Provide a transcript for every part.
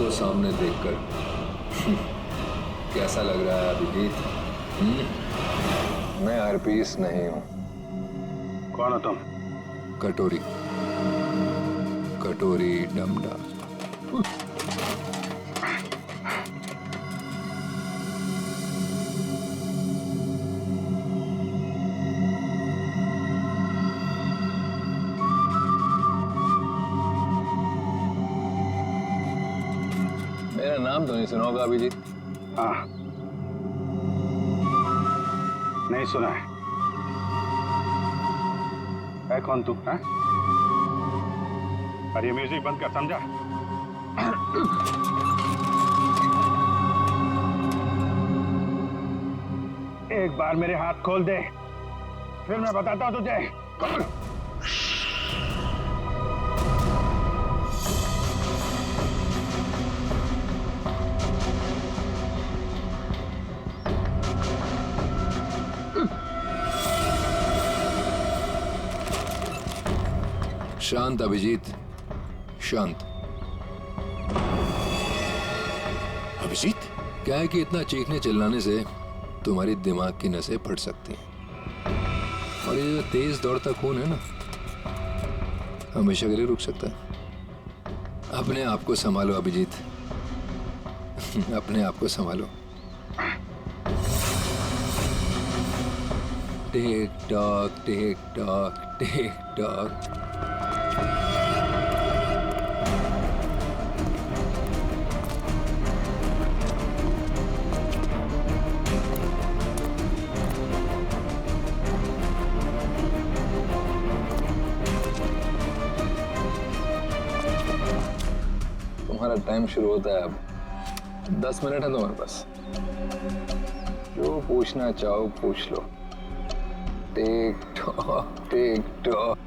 को सामने देखकर कैसा लग रहा है अभिजीत? मैं हरपीस नहीं हूं। कौन हो तुम? कटोरी, कटोरी डमडा। मेरा नाम तो नहीं सुना होगा अभिजीत? हाँ, नहीं सुना है। कौन तू? हाँ? अरे म्यूजिक बंद कर, समझा? एक बार मेरे हाथ खोल दे, फिर मैं बताता हूं तुझे। शांत अभिजीत, शांत। अभिजीत, क्या है कि इतना चीखने चिल्लाने से तुम्हारी दिमाग की नसें फट सकती हैं, और ये जो तेज दौड़ता खून है ना, हमेशा के लिए रुक सकता है। अपने आप को संभालो अभिजीत, अपने आप को संभालो। टिक tock, tick tock, tick talk. तुम्हारा टाइम शुरू होता है अब। 10 मिनट है तुम्हारे पास, जो पूछना चाहो पूछ लो। टिक टॉक, टिक टॉक।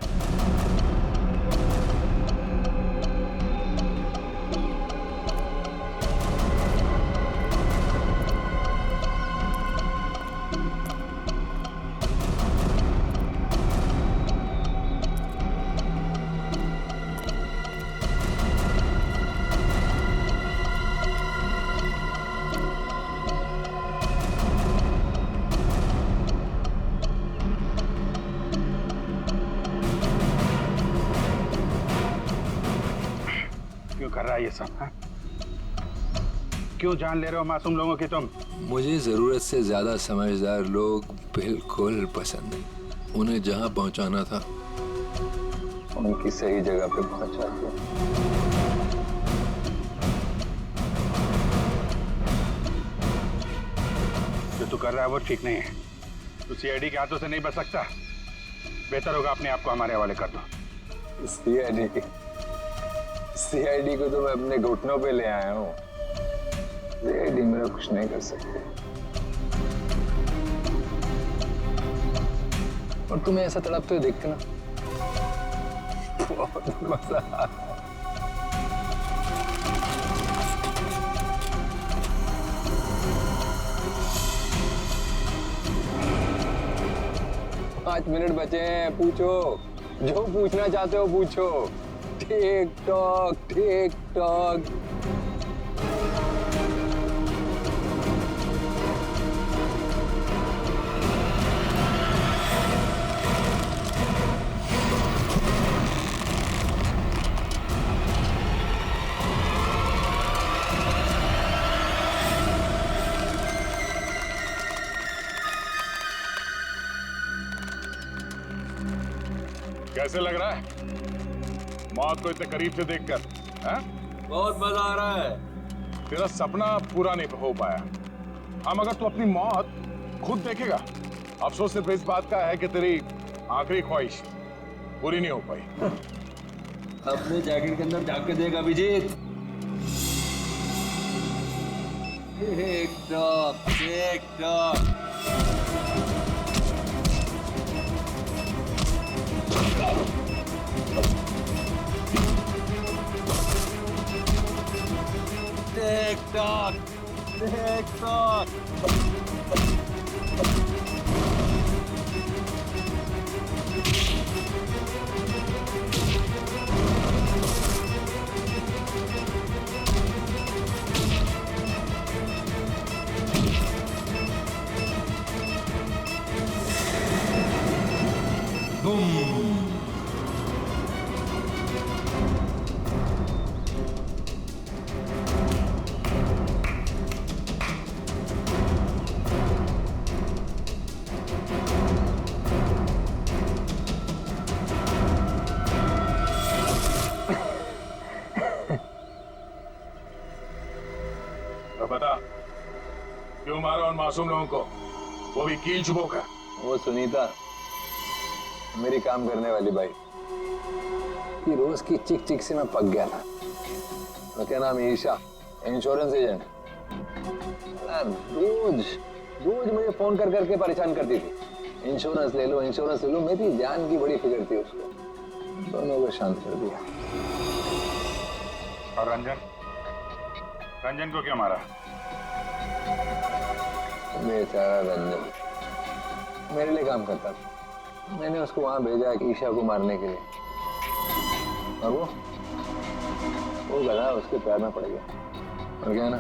क्यों कर रहा है ये सब? हाँ? क्यों जान ले रहे हो मासूम लोगों की तुम? मुझे जरूरत से ज्यादा समझदार लोग बिल्कुल पसंद नहीं। उन्हें जहां पहुंचाना था उनकी सही जगह पे पहुंचा दिया। जो तू कर रहा है वो ठीक नहीं है। तू सीआईडी के हाथों से नहीं बच सकता। बेहतर होगा अपने आप को हमारे हवाले कर दो। सीआईडी को तो मैं अपने घुटनों पे ले आया हूँ। सीआईडी मेरा कुछ नहीं कर सकते। और तुम्हें ऐसा तड़पते हुए देखते ना, बहुत मजा आता है। पाँच मिनट बचे हैं, पूछो जो पूछना चाहते हो पूछो। टिक टॉक, टिक टॉक। कैसे लग रहा है मौत को इतने करीब से देखकर? बहुत मजा आ रहा है। तेरा सपना पूरा नहीं हो पाया। हम अगर तू अपनी मौत खुद देखेगा, अफसोस सिर्फ इस बात का है कि तेरी आखिरी ख्वाहिश पूरी नहीं हो पाई। अपने जैकेट के अंदर झांक के देख Abhijit. Tick tock, tick tock. Tick tock, tick tock. तो बता क्यों मारा उन मासूम लोगों को, वो भी कील चुबो कर। वो सुनीता मेरी काम करने वाली बाई कि रोज की चिक चिक से मैं पक गया था। तो क्या नाम है, ईशा, इंश्योरेंस एजेंट। रोज रोज मुझे फोन कर करके परेशान करती थी, इंश्योरेंस ले लो इंश्योरेंस ले लो। मेरी जान की बड़ी फिक्र थी उसको, दोनों को शांत कर दिया। और रंजन, रंजन को क्यों मारा? बेचारा रंजन मेरे लिए काम करता था, मैंने उसको वहां भेजा ईशा को मारने के लिए, और वो गधा उसके पैर में पड़ गया। और क्या ना,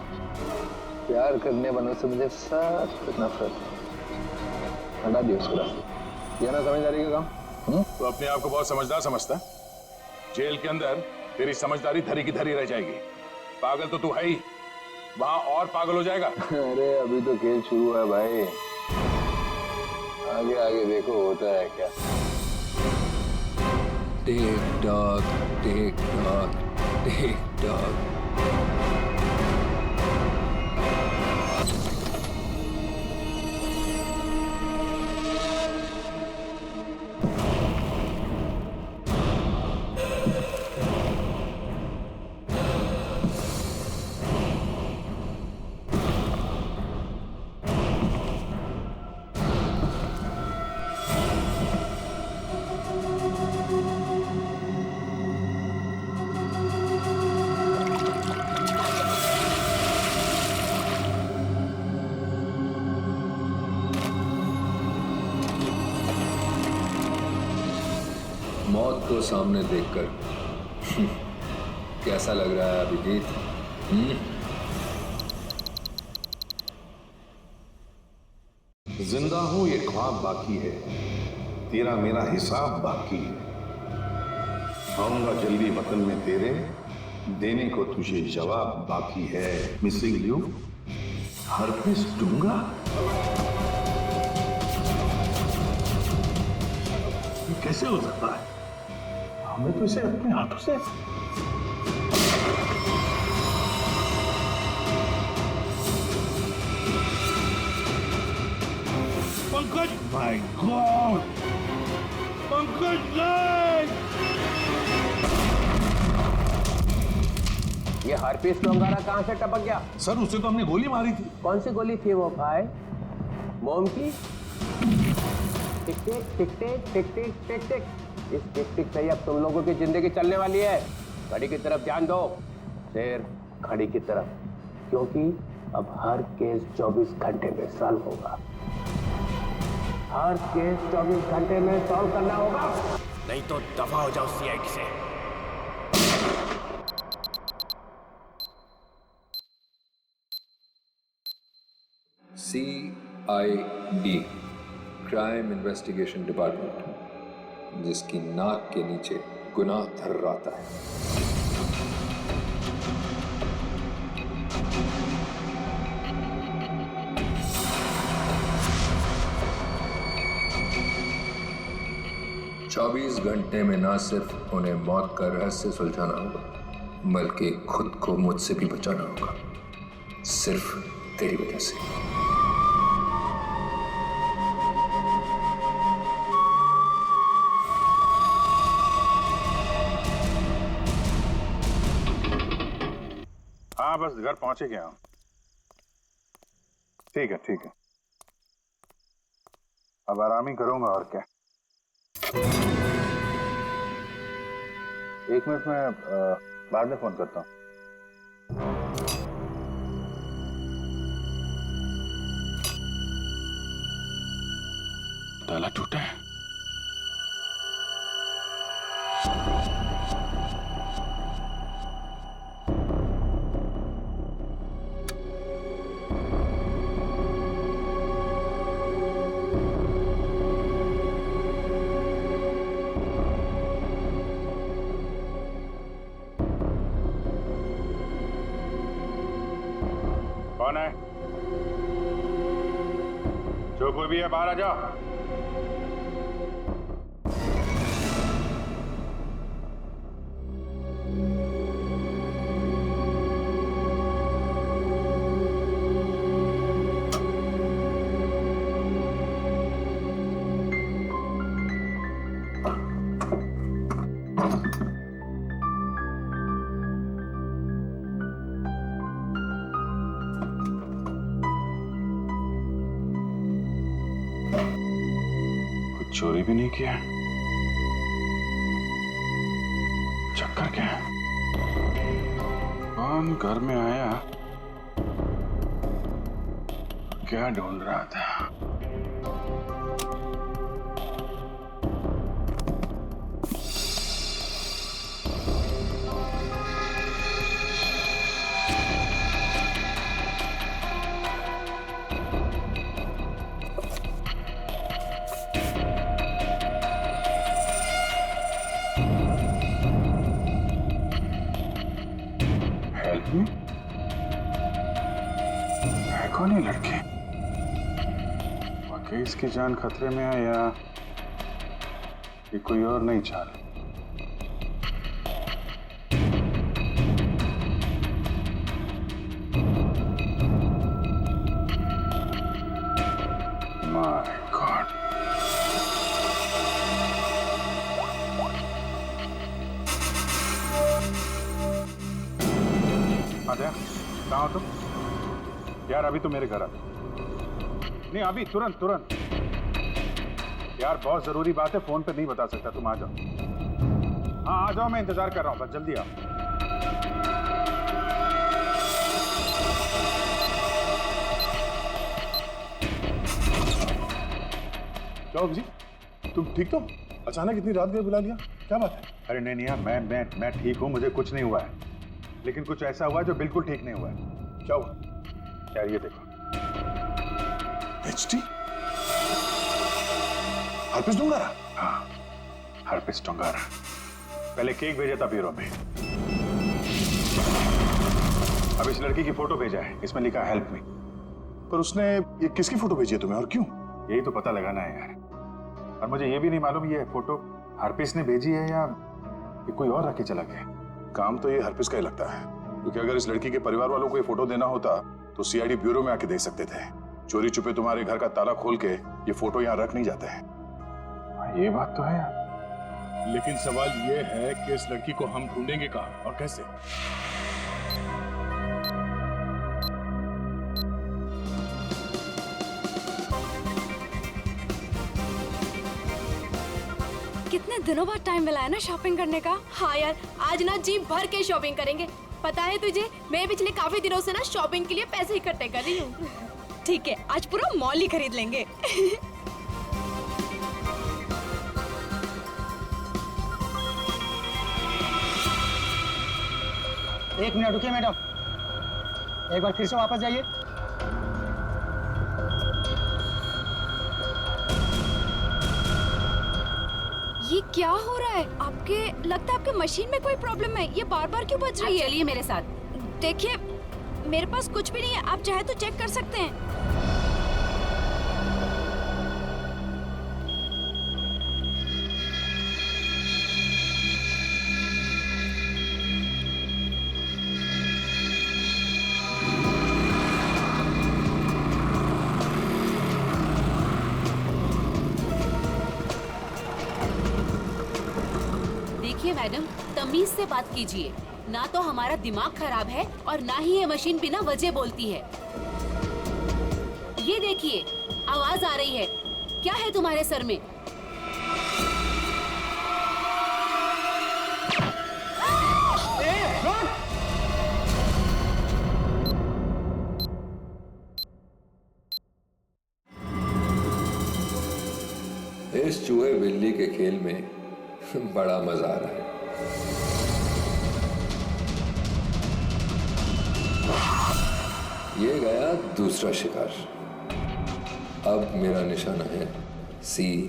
प्यार करने वालों से मुझे सख्त नफरत है, हटा दिया उसको रास्ते। ये ना समझदारी का काम। तो अपने आप को बहुत समझदार समझता है? जेल के अंदर तेरी समझदारी धरी की धरी रह जाएगी। पागल तो तू है ही, वहां और पागल हो जाएगा। अरे अभी तो खेल शुरू है भाई, आगे आगे देखो होता है क्या। टिक tock tick tock tick talk. मौत को सामने देखकर कैसा लग रहा है अभिजीत? जिंदा हूं ये ख्वाब बाकी है, तेरा मेरा हिसाब बाकी है। आऊंगा जल्दी वतन में तेरे, देने को तुझे जवाब बाकी है। मिसिंग यू हरपिस दूंगा। ये कैसे हो सकता है? हमें तो इसे अपने हाथों से पंकज, माय गॉड, पंकज नहीं! ये हरपीस लोंगारा कहाँ से टपक गया? सर उसे तो हमने गोली मारी थी। कौन सी गोली थी वो भाई? मोम की? टिक टिक टिक टिक टिक टिक टिक टिक। इस टिक टिक से ही अब तुम लोगों की जिंदगी चलने वाली है। घड़ी की तरफ ध्यान दो, सिर्फ घड़ी की तरफ, क्योंकि अब हर केस 24 घंटे में सॉल्व होगा। हर केस 24 घंटे में सॉल्व करना होगा, नहीं तो दफा हो जाओ सीआईडी से। CID, क्राइम इन्वेस्टिगेशन डिपार्टमेंट, जिसकी नाक के नीचे गुनाह थर्राता है। चौबीस घंटे में ना सिर्फ उन्हें मौत का रहस्य सुलझाना होगा, बल्कि खुद को मुझसे भी बचाना होगा, सिर्फ तेरी वजह से। हाँ, बस घर पहुंचे गया हूं। ठीक है ठीक है, अब आराम ही करूंगा और क्या। एक मिनट में बाद में फोन करता हूं। ताला टूटा है। कौन है? जो कोई भी है बाहर आ जाओ। चोरी भी नहीं किया, चक्कर क्या है? कौन घर में आया, क्या ढूंढ रहा था? है कौन ये लड़के? वाकई इसकी जान खतरे में है या ये कोई और नहीं चाल? माय गॉड, आद्या कहाँ हो तुम? यार अभी तो मेरे घर आ। नहीं अभी तुरंत तुरंत यार, बहुत जरूरी बात है, फोन पे नहीं बता सकता, तुम आ जाओ। हाँ आ जाओ, मैं इंतजार कर रहा हूँ, बस जल्दी आओ। क्या हो जी, तुम ठीक तो? अचानक इतनी रात गए बुला लिया, क्या बात है? अरे नहीं नहीं यार, मैं ठीक हूँ, मुझे कुछ नहीं हुआ है, लेकिन कुछ ऐसा हुआ है जो बिल्कुल ठीक नहीं हुआ है। क्या हुआ? यार ये देखो, एचटी हर्पिस डुंगारा? हाँ हर्पिस डुंगारा। पहले केक भेजा था ब्यूरो में, अब इस लड़की की फोटो भेजा है, इसमें लिखा हेल्प मी। पर उसने ये किसकी फोटो भेजी है तुम्हें और क्यों? यही तो पता लगाना है यार, और मुझे ये भी नहीं मालूम ये फोटो हर्पिस ने भेजी है या ये कोई और रख के चला गया। काम तो ये हर्पिस का ही लगता है, क्योंकि अगर इस लड़की के परिवार वालों को ये फोटो देना होता तो सीआईडी ब्यूरो में आके दे सकते थे। चोरी छुपे तुम्हारे घर का ताला खोल के ये फोटो यहाँ रख नहीं जाते हैं। ये बात तो है यार, लेकिन सवाल ये है कि इस लड़की को हम ढूंढेंगे कहाँ और कैसे? कितने दिनों बाद टाइम मिला है ना शॉपिंग करने का। हाँ यार, आज ना जी भर के शॉपिंग करेंगे। पता है तुझे, मैं पिछले काफी दिनों से ना शॉपिंग के लिए पैसे इकट्ठे कर रही हूँ। ठीक है, आज पूरा मॉल ही खरीद लेंगे। एक मिनट रुकिए मैडम, एक बार फिर से वापस जाइए। ये क्या हो रहा है? आपके लगता है आपके मशीन में कोई प्रॉब्लम है, ये बार बार क्यों बज रही है? चलिए मेरे साथ। देखिए मेरे पास कुछ भी नहीं है, आप चाहे तो चेक कर सकते हैं। देखिए मैडम, तमीज से बात कीजिए, ना तो हमारा दिमाग खराब है और ना ही ये मशीन बिना वजह बोलती है। ये देखिए आवाज आ रही है, क्या है तुम्हारे सर में? इस चूहे बिल्ली के खेल में बड़ा मजा आ रहा है। ये गया दूसरा शिकार। अब मेरा निशाना है CID।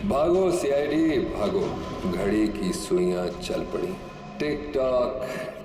भागो CID भागो, घड़ी की सुइयां चल पड़ी। टिक टॉक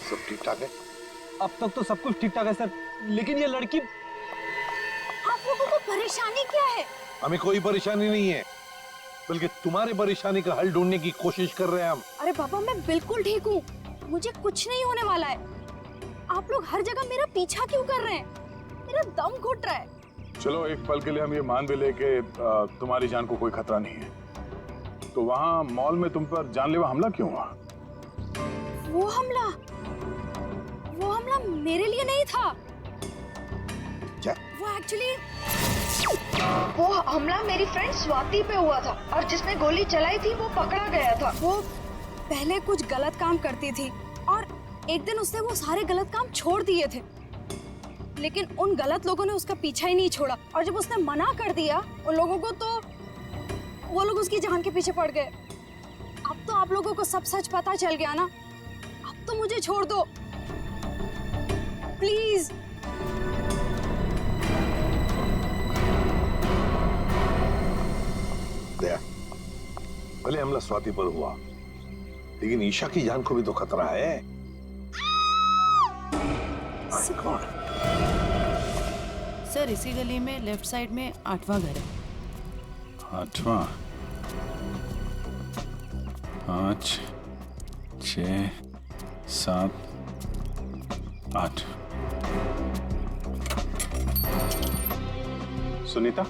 सब ठीक ठाक है? अब तक तो सब कुछ ठीक ठाक है सर, लेकिन ये लड़की। आप लोगों को परेशानी क्या है? हमें कोई परेशानी नहीं है, बल्कि तुम्हारी परेशानी का हल ढूंढने की कोशिश कर रहे हैं हम। अरे पापा, मैं बिल्कुल ठीक हूँ, मुझे कुछ नहीं होने वाला है। आप लोग हर जगह मेरा पीछा क्यों कर रहे हैं? मेरा दम घुट रहा है। चलो एक पल के लिए हम ये मान भी ले कि तुम्हारी जान को कोई खतरा नहीं है, तो वहाँ मॉल में तुम पर जानलेवा हमला क्यों हुआ? वो हमला मेरे लिए नहीं था। क्या? वो हमला मेरी फ्रेंड स्वाति पे हुआ था, और जिसने गोली चलाई थी वो पकड़ा गया था। वो पहले कुछ गलत काम करती थी और एक दिन उसने वो सारे गलत काम छोड़ दिए थे, लेकिन उन गलत लोगों ने उसका पीछा ही नहीं छोड़ा, और जब उसने मना कर दिया उन लोगों को, तो वो लोग उसकी जान के पीछे पड़ गए। अब तो आप लोगों को सब सच पता चल गया ना, अब तो मुझे छोड़ दो प्लीज। दया, भले हमला स्वाति पर हुआ, लेकिन ईशा की जान को भी तो खतरा है। सर इसी गली में लेफ्ट साइड में 8वां घर है। 8वां? 5, 6, 7, 8। सुनीता?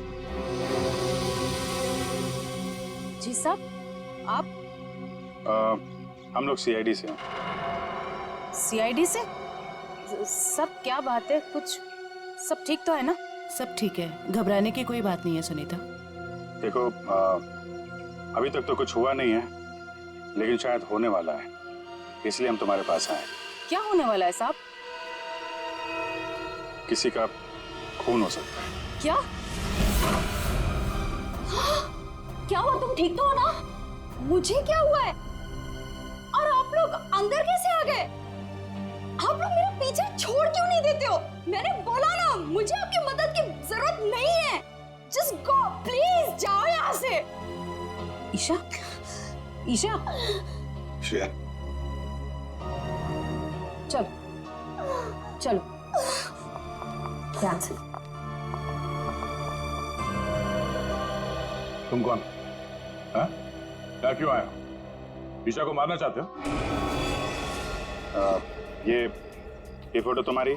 जी साहब, आप? हम लोग सीआईडी से हैं। सीआईडी से? सब क्या बात है? कुछ सब ठीक तो है ना? सब ठीक है, घबराने की कोई बात नहीं है सुनीता। देखो, अभी तक तो कुछ हुआ नहीं है, लेकिन शायद होने वाला है, इसलिए हम तुम्हारे पास आए। क्या होने वाला है साहब? किसी का खून हो सकता है। क्या? क्या हुआ? तुम ठीक तो हो ना? मुझे क्या हुआ है? और आप लोग अंदर कैसे आ गए? आप लोग मेरा पीछे छोड़ क्यों नहीं देते हो? मैंने बोला ना, मुझे आपकी मदद की जरूरत नहीं है। जस्ट गो प्लीज, जाओ यहाँ से। ईशा, ईशा, श्रेया, चलो चलो ध्यान से। तुम कौन? हाँ? क्या क्यों आए हो? ईशा को मारना चाहते हो? ये फोटो तुम्हारी?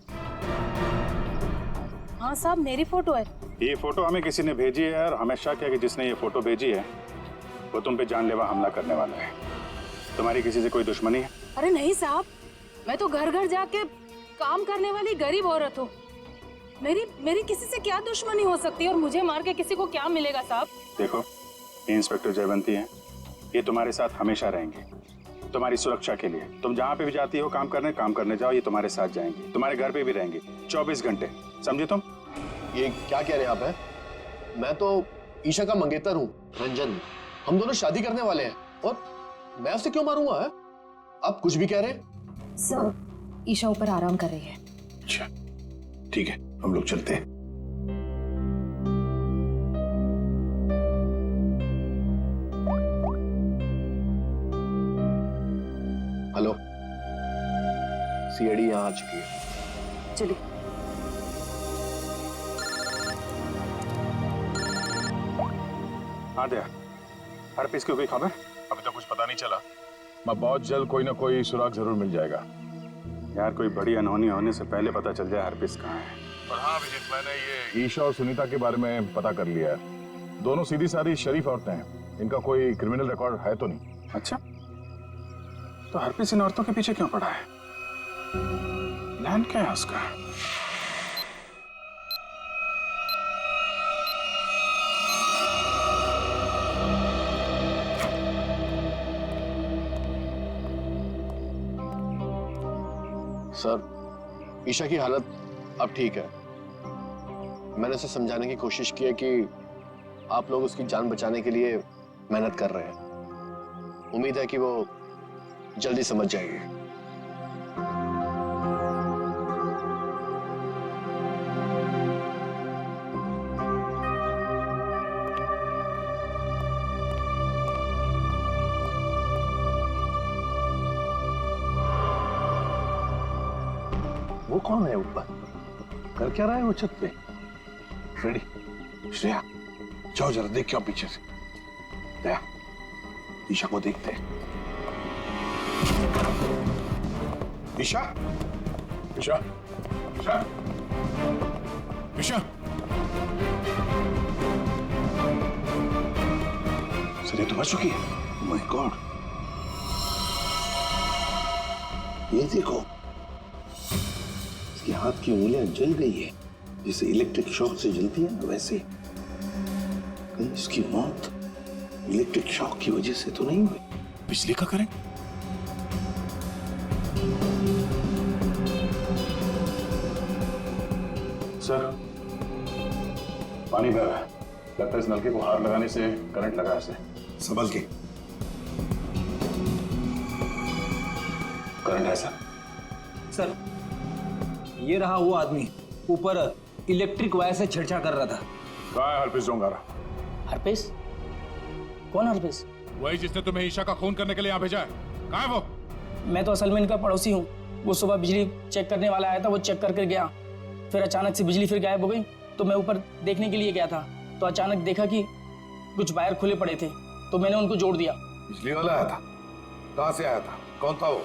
हाँ साहब, मेरी फोटो है। ये फोटो हमें किसी ने भेजी है, और हमें शक है कि जिसने ये फोटो भेजी है वो तुम पे जानलेवा हमला करने वाला है। तुम्हारी किसी से कोई दुश्मनी है? अरे नहीं साहब, मैं तो घर घर जाके काम करने वाली गरीब औरत हूँ। मेरी किसी से क्या दुश्मनी हो सकती है, और मुझे मार के किसी को क्या मिलेगा साहब? देखो, ये इंस्पेक्टर जयवंती है, ये तुम्हारे साथ हमेशा रहेंगे, तुम्हारी सुरक्षा के लिए। तुम जहाँ पे भी जाती हो काम करने जाओ, ये तुम्हारे साथ जाएंगे, तुम्हारे घर पे भी रहेंगे 24 घंटे, समझे तुम? ये क्या कह रहे हैं आप? हैं? मैं तो ईशा का मंगेतर हूँ, रंजन। हम दोनों शादी करने वाले हैं, और मैं उसे क्यों मारूंगा? है? आप कुछ भी कह रहे हैं? सर, ईशा ऊपर आराम कर रही है। अच्छा ठीक है, हम लोग चलते हैं। हेलो, सीआईडी यहाँ आ चुकी है। चलिए। हाँ दया, हर पीस की कोई खबर? अभी तक कुछ पता नहीं चला, मैं बहुत जल्द कोई ना कोई सुराग जरूर मिल जाएगा। यार, कोई बड़ी अनहोनी होने से पहले पता चल जाए हर पीस कहाँ है। पर हाँ अभिजीत, मैंने ये ईशा और सुनीता के बारे में पता कर लिया है। दोनों सीधी सादी शरीफ औरतें हैं, इनका कोई क्रिमिनल रिकॉर्ड है तो नहीं। अच्छा, तो हर पीस इन औरतों के पीछे क्यों पड़ा है? प्लान क्या है उसका? सर, ईशा की हालत अब ठीक है। मैंने उसे समझाने की कोशिश की है कि आप लोग उसकी जान बचाने के लिए मेहनत कर रहे हैं। उम्मीद है कि वो जल्दी समझ जाएगी। वो कौन है ऊपर? कर क्या रहा है वो छत पे? फ्रेडी, श्रेया, जाओ जरा देख क्या पीछे से। दया, ईशा को देखते हैं। ईशा, ईशा, ईशा, ईशा। सर ये तो मर चुकी है। माय गॉड, ये देखो, इसके हाथ की उंगलियां जल गई है, जैसे इलेक्ट्रिक शॉक से जलती है ना वैसे। कहीं इसकी मौत इलेक्ट्रिक शॉक की वजह से तो नहीं हुई? बिजली का करंट? सर, पानी बह रहा है। लगता है इस नलके को हाथ लगाने से करंट लगा है इसे। संभल के। करंट है सर। सर, ये रहा वो आदमी ऊपर इलेक्ट्रिक वायर से छेड़छाड़ कर रहा था। कहाँ है हरपिस डोंगारा? हरपिस? कौन हरपिस? वही जिसने तुम्हें ईशा का खून करने के लिए यहाँ भेजा है। कहाँ है वो? मैं तो असल में इनका पड़ोसी हूँ। वो सुबह बिजली चेक करने वाला आया था, वो चेक करके गया, फिर अचानक से बिजली फिर गायब हो गई। तो मैं ऊपर देखने के लिए गया था, तो अचानक देखा कि कुछ वायर खुले पड़े थे, तो मैंने उनको जोड़ दिया। बिजली वाला आया था? कहाँ से आया था? कौन था वो?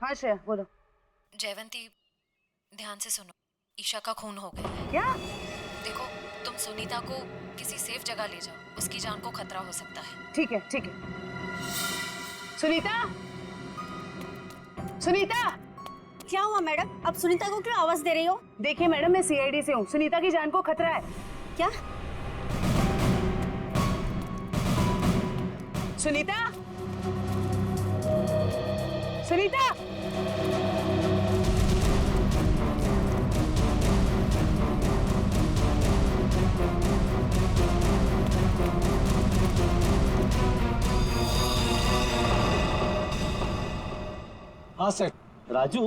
हाँ श्रेया बोलो। जयवंती, ध्यान से सुनो, ईशा का खून हो गया है। क्या? देखो, तुम सुनीता को किसी सेफ जगह ले जाओ, उसकी जान को खतरा हो सकता है। ठीक है ठीक है। सुनीता, सुनीता। क्या हुआ मैडम? अब सुनीता को क्यों आवाज दे रही हो? देखिए मैडम, मैं सीआईडी से हूँ, सुनीता की जान को खतरा है। क्या? सुनीता, सुनीता। हाँ सर। राजू,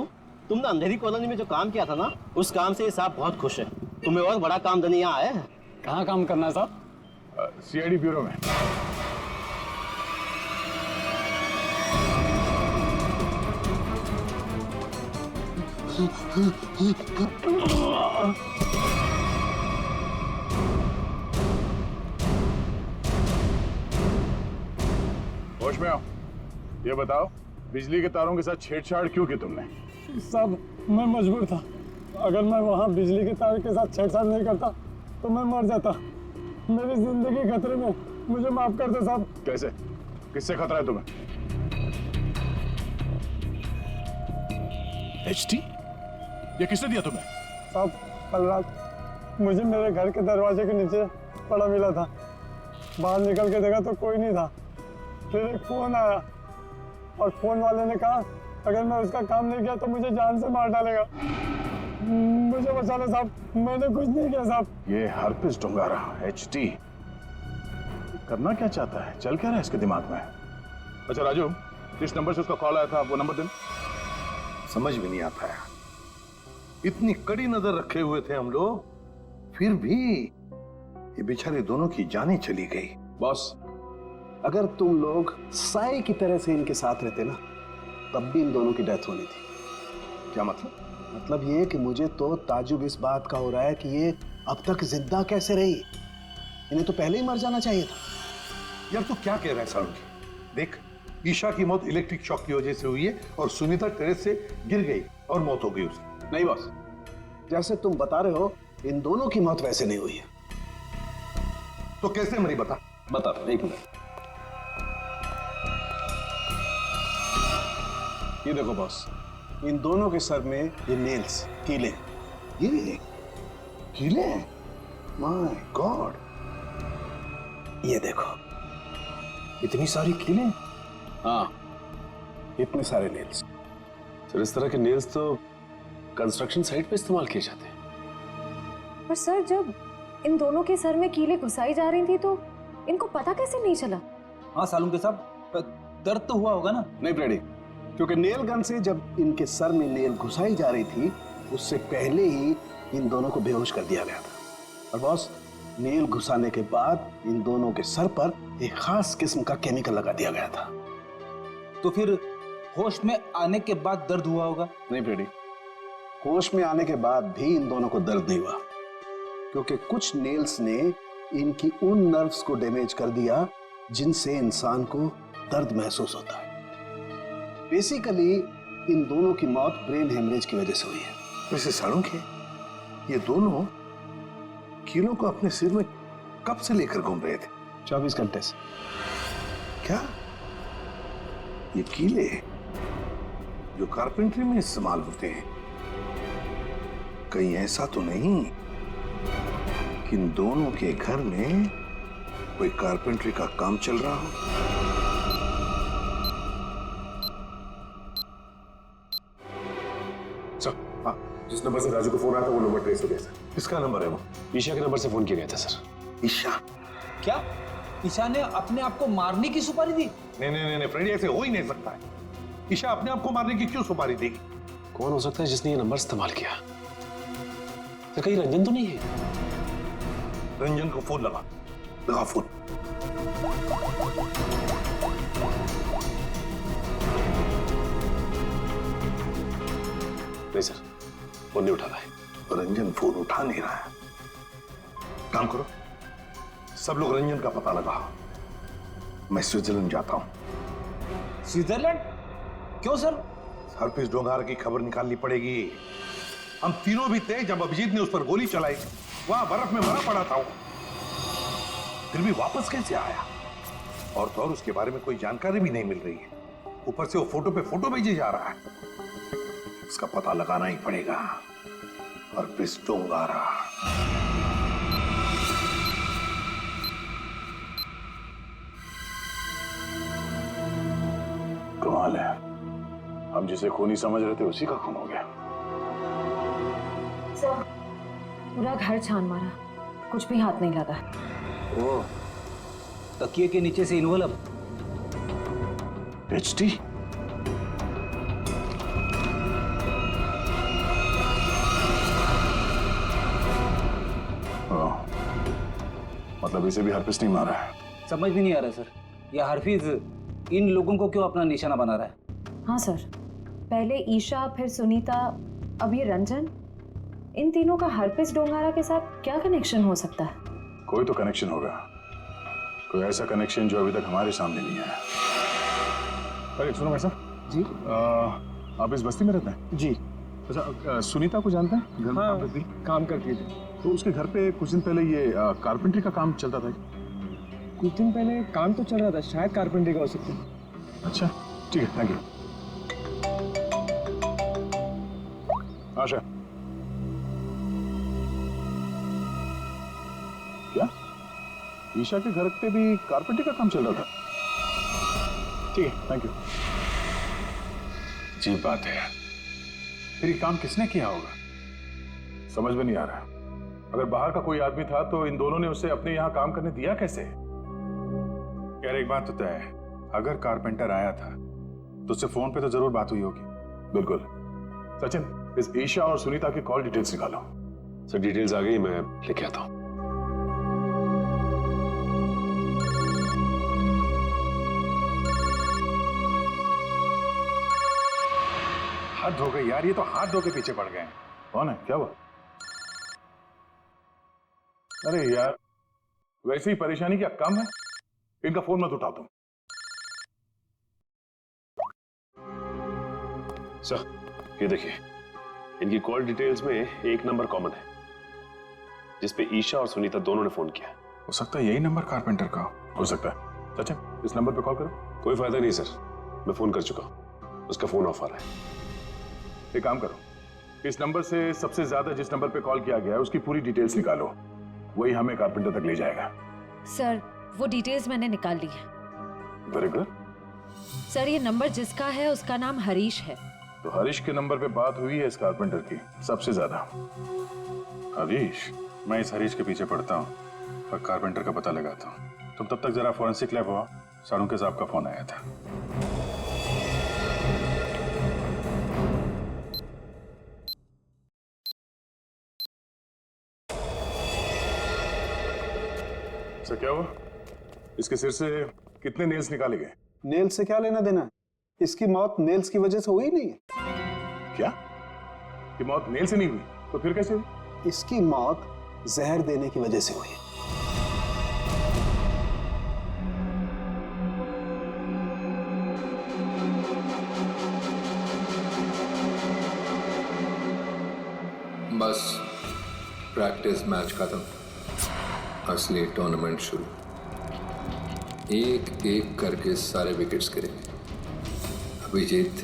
तुमने अंधेरी कॉलोनी में जो काम किया था ना, उस काम से साहब बहुत खुश है। तुम्हें और बड़ा काम देने यहाँ आए हैं। कहाँ काम करना है साहब? सीआईडी ब्यूरो में। होश में आओ। ये बताओ, बिजली के तारों के साथ छेड़छाड़ क्यों की तुमने? साहब, मैं मजबूर था। अगर मैं वहाँ बिजली के तार के साथ छेड़छाड़ नहीं करता तो मैं मर जाता। मेरी जिंदगी खतरे में, मुझे माफ कर दो साहब। कैसे? किससे खतरा है तुम्हें? एचटी? ये किसने दिया तुम्हें? साहब, कल रात मुझे मेरे घर के दरवाजे के नीचे पड़ा मिला था। बाहर निकल के देखा तो कोई नहीं था। फिर एक फोन आया और फोन वाले ने कहा अगर मैं उसका काम नहीं किया तो मुझे जान से मार डालेगा। मुझे बचा लो साहब, मैंने कुछ नहीं किया साहब। ये हरपिस डोंगारा एचटी करना क्या चाहता है? चल क्या रहा है इसके दिमाग में? अच्छा राजू, जिस नंबर से उसका कॉल आया था वो नंबर देना। समझ में नहीं आता है, इतनी कड़ी नजर रखे हुए थे हम लोग, फिर भी ये बेचारे दोनों की जानें चली गई। बॉस, अगर तुम लोग साए की तरह से इनके साथ रहते ना, तब भी इन दोनों की डेथ होनी थी। क्या मतलब? मतलब ये कि मुझे तो ताजुब इस बात का हो रहा है कि ये अब तक जिंदा कैसे रही। इन्हें तो पहले ही मर जाना चाहिए था। यार तू क्या कह रहा है सारुण? देख, ईशा की मौत इलेक्ट्रिक शॉक की वजह से हुई है और सुनीता टेरेस से गिर गई और मौत हो गई उसकी। नहीं बॉस, जैसे तुम बता रहे हो इन दोनों की मौत वैसे नहीं हुई है। तो कैसे मरी बता? बता दो, एक मिनट। ये देखो बॉस, इन दोनों के सर में ये नेल्स, कीले। ये कीले? My god. ये देखो, इतनी सारी कीले। हाँ, इतने सारे नेल्स। सर इस तरह के नेल्स तो कंस्ट्रक्शन साइट पे इस्तेमाल किए जाते हैं। पर सर जब इन दोनों के सर में कीलें घुसाई जा रही थी तो इनको पता कैसे नहीं चला? हाँ सालून के साहब, दर्द तो हुआ होगा ना? नहीं फ्रेडी, क्योंकि नेल गन से जब इनके सर में नेल घुसाई जा रही थी उससे पहले ही इन दोनों को बेहोश कर दिया गया था। और बॉस, नेल घुसाने के बाद इन दोनों के सर पर एक खास किस्म का केमिकल लगा दिया गया था। तो फिर होश में आने के बाद दर्द हुआ होगा? नहीं फ्रेडी, होश में आने के बाद भी इन दोनों को दर्द नहीं हुआ, क्योंकि कुछ नेल्स ने इनकी उन नर्व्स को डैमेज कर दिया जिनसे इंसान को दर्द महसूस होता है। बेसिकली इन दोनों की मौत ब्रेन हेमरेज की वजह से हुई है। वैसे सालों के ये दोनों कीलों को अपने सिर में कब से लेकर घूम रहे थे? 24 घंटे से। क्या ये कीले जो कारपेंट्री में इस्तेमाल होते हैं, कहीं ऐसा तो नहीं कि इन दोनों के घर में कोई कारपेंट्री का काम चल रहा हो? सर, हाँ, जिस नंबर से राजू को फोन आया था वो नंबर ट्रेस हो गया सर। किसका नंबर है वो? ईशा के नंबर से फोन किया गया था सर। ईशा? क्या ईशा ने अपने आप को मारने की सुपारी दी? नहीं फ्रेडी, ऐसे हो ही नहीं सकता है। ईशा अपने आप को मारने की क्यों सुपारी देगी? कौन हो सकता है जिसने ये नंबर इस्तेमाल किया? सर कहीं रंजन तो नहीं है? रंजन को फोन लगा फोन। नहीं सर, फोन नहीं उठा रहा है। रंजन फोन उठा नहीं रहा है। काम करो, सब लोग रंजन का पता लगाओ। मैं स्विट्जरलैंड जाता हूं। स्विट्जरलैंड? क्यों सर? हरप्रीत डोंगार की खबर निकालनी पड़ेगी। हम तीनों भी थे जब अभिजीत ने उस पर गोली चलाई, वहां बर्फ में मरा पड़ा था, फिर भी वापस कैसे आया? और तो और उसके बारे में कोई जानकारी भी नहीं मिल रही है। ऊपर से वो फोटो पे फोटो भेजे जा रहा है। इसका पता लगाना ही पड़ेगा। हरप्रीत डोंगारा। कमाल है, हम जिसे खूनी समझ रहे थे उसी का खून हो गया। सर, पूरा घर छान मारा, कुछ भी हाथ नहीं लगा। ओह, तकिए के नीचे से इन्वॉल्व। एचडी? मतलब इसे भी हरप्रीत नहीं मारा है? समझ भी नहीं आ रहा सर, यह हरफीज इन लोगों को क्यों अपना निशाना बना रहा है? हाँ सर, पहले ईशा, फिर सुनीता, अब ये रंजन। इन तीनों का हरप्रीत डोंगारा के साथ क्या कनेक्शन हो सकता है? कोई तो कनेक्शन होगा, कोई ऐसा कनेक्शन जो अभी तक हमारे सामने नहीं आया। अरे सुनो भाई साहब जी, आप इस बस्ती में रहते हैं? जी। अच्छा, सुनीता को जानते हैं? घर में हाँ, काम करती? काम करती थी। तो उसके घर पे कुछ दिन पहले ये कारपेंट्री का काम चलता था। कुछ दिन पहले काम तो चल रहा था, शायद कारपेंट्री का हो सकता है। अच्छा ठीक है, थैंक यू। आशा, क्या ईशा के घर पे भी कारपेंट्री का काम चल रहा था? ठीक है, थैंक यू। अजीब बात है यार, फिर ये काम किसने किया होगा? समझ में नहीं आ रहा। अगर बाहर का कोई आदमी था तो इन दोनों ने उसे अपने यहाँ काम करने दिया कैसे? यार एक बात तो तय है, अगर कारपेंटर आया था तो उससे फोन पे तो जरूर बात हुई होगी। बिल्कुल। सचिन, इस ईशा और सुनीता की कॉल डिटेल्स निकालो। सर डिटेल्स आ गई, मैं लेके आता हूँ। हाथ धो गए यार, ये तो हाथ धो के पीछे पड़ गए हैं। कौन है, क्या हुआ? अरे यार, वैसे ही परेशानी क्या कम है? इनका फोन मत उठा तुम। सर ये देखिए, इनकी कॉल डिटेल्स में एक नंबर कॉमन है जिसपे ईशा और सुनीता दोनों ने फोन किया। हो सकता है यही नंबर कारपेंटर का हो सकता है। सचिन, इस नंबर पे कॉल करो। कोई फायदा नहीं सर, मैं फोन कर चुका हूं, उसका फोन ऑफ आ रहा है। एक काम करो, इस नंबर से सबसे ज्यादा जिस नंबर पे कॉल किया गया है उसकी पूरी डिटेल्स निकालो, वही हमें कारपेंटर तक ले जाएगा। सर वो डिटेल्स मैंने निकाल ली है। Very good. सर ये नंबर जिसका है उसका नाम हरीश है तो हरीश के नंबर पे बात हुई है इस कारपेंटर की सबसे ज्यादा। हरीश, मैं इस हरीश के पीछे पड़ता हूँ और कारपेंटर का पता लगाता हूँ। तुम तब तक जरा फॉरेंसिक लैब हो। सारुंके साहब का फोन आया था। सर क्या हुआ? इसके सिर से कितने नेल्स निकाले गए? नेल से क्या लेना देना है? इसकी मौत नेल्स की वजह से हुई नहीं है। क्या? ये मौत नेल से नहीं हुई तो फिर कैसे हुई? इसकी मौत जहर देने की वजह से हुई है। बस प्रैक्टिस मैच खत्म, असली टूर्नामेंट शुरू। एक एक करके सारे विकेट्स गिरेंगे। अभिजीत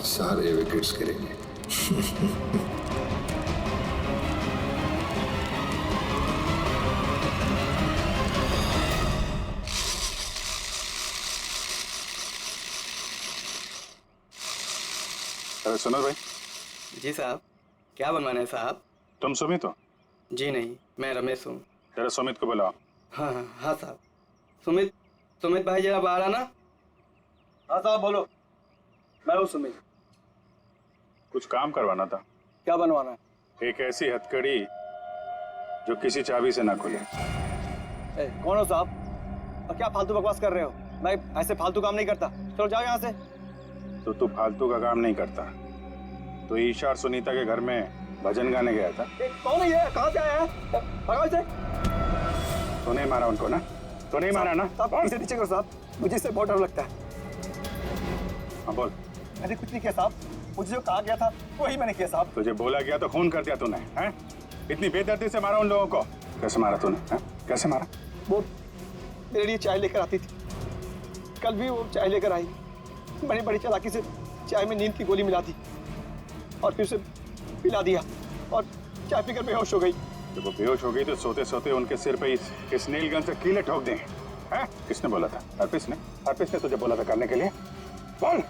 सारे विकेट्स गिरेंगे। अरे सुनो भाई। जी साहब, क्या बनवाना है साहब? तुम सुमित हो? जी नहीं, मैं रमेश हूँ। जरा सुमित को बुलाओ। हाँ हाँ हाँ साहब। सुमित, सुमित भाई जरा बाहर आना। हाँ साहब बोलो। मैं हूँ सुमित। कुछ काम करवाना था। क्या बनवाना है? एक ऐसी हथकड़ी जो किसी चाबी से ना खुले। कौन हो साहब? और क्या फालतू बकवास कर रहे हो? मैं ऐसे फालतू काम नहीं करता। चलो जाओ यहाँ से। तो तू फालतू का काम नहीं करता तो ईशा और सुनीता के घर में भजन गाने गया था। कौन है ये? कहाँ से आया है? भगाओ इसे। तो नहीं मारा उनको ना? तो नहीं मारा ना? साहब इसे नीचे करो साहब, मुझे इससे बहुत डर लगता है। हाँ बोल। मैंने कुछ नहीं किया साहब, मुझे जो कहा गया था वही मैंने किया साहब। तुझे बोला गया तो खून कर दिया तूने, हैं? इतनी बेदर्दी से मारा उन लोगों को? कैसे मारा तूने, हैं? कैसे मारा? वो मेरे लिए चाय लेकर आती थी, कल भी वो चाय लेकर आई। मैंने बड़ी चालाकी से चाय में नींद की गोली मिला दी और फिर उसे पिला दिया और चाय पीकर बेहोश हो गई। जब वो बेहोश हो गई तो सोते सोते उनके सिर पे इस नील गन से कीले ठोक दें। हैं? किसने बोला था? हरप्रीत ने? हरप्रीत ने तुझे बोला था करने के लिए? बोल।